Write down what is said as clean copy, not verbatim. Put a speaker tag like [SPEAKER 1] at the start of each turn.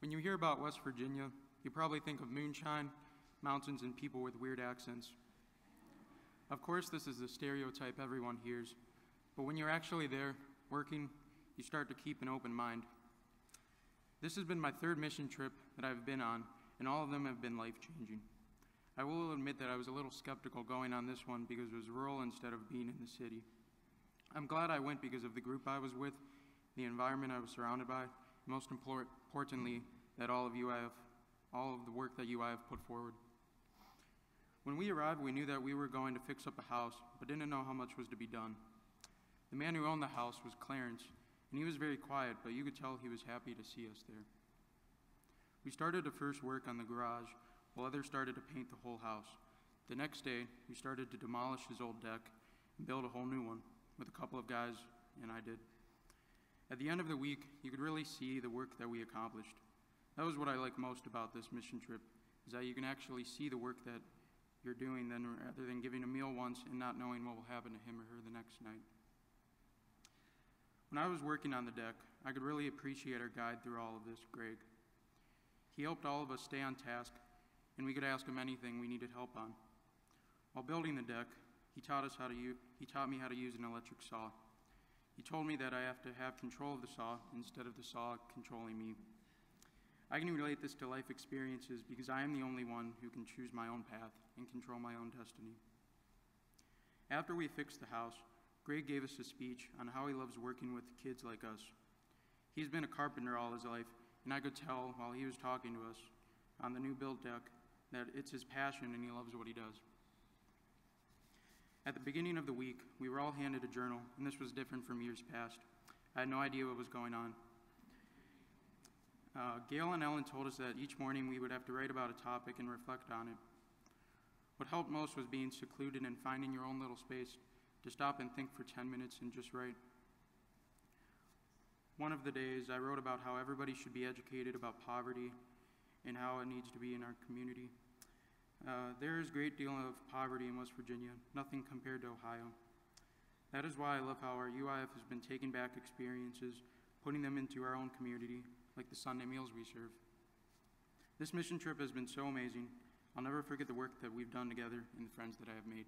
[SPEAKER 1] When you hear about West Virginia, you probably think of moonshine, mountains, and people with weird accents. Of course, this is the stereotype everyone hears, but when you're actually there, working, you start to keep an open mind. This has been my third mission trip that I've been on, and all of them have been life-changing. I will admit that I was a little skeptical going on this one because it was rural instead of being in the city. I'm glad I went because of the group I was with, the environment I was surrounded by, and most importantly, that all of the work that UYF put forward. When we arrived, we knew that we were going to fix up a house, but didn't know how much was to be done. The man who owned the house was Clarence, and he was very quiet, but you could tell he was happy to see us there. We started to first work on the garage, while others started to paint the whole house. The next day, we started to demolish his old deck and build a whole new one, with a couple of guys, and I did. At the end of the week, you could really see the work that we accomplished. That was what I like most about this mission trip, is that you can actually see the work that you're doing rather than giving a meal once and not knowing what will happen to him or her the next night. When I was working on the deck, I could really appreciate our guide through all of this, Greg. He helped all of us stay on task, and we could ask him anything we needed help on. While building the deck, he taught me how to use an electric saw. He told me that I have to have control of the saw instead of the saw controlling me. I can relate this to life experiences because I am the only one who can choose my own path and control my own destiny. After we fixed the house, Greg gave us a speech on how he loves working with kids like us. He's been a carpenter all his life, and I could tell while he was talking to us on the new built deck that it's his passion and he loves what he does. At the beginning of the week, we were all handed a journal, and this was different from years past. I had no idea what was going on. Gail and Ellen told us that each morning we would have to write about a topic and reflect on it. What helped most was being secluded and finding your own little space to stop and think for 10 minutes and just write. One of the days, I wrote about how everybody should be educated about poverty and how it needs to be in our community. There is a great deal of poverty in West Virginia, nothing compared to Ohio. That is why I love how our UYF has been taking back experiences, putting them into our own community, like the Sunday meals we serve. This mission trip has been so amazing. I'll never forget the work that we've done together and the friends that I have made.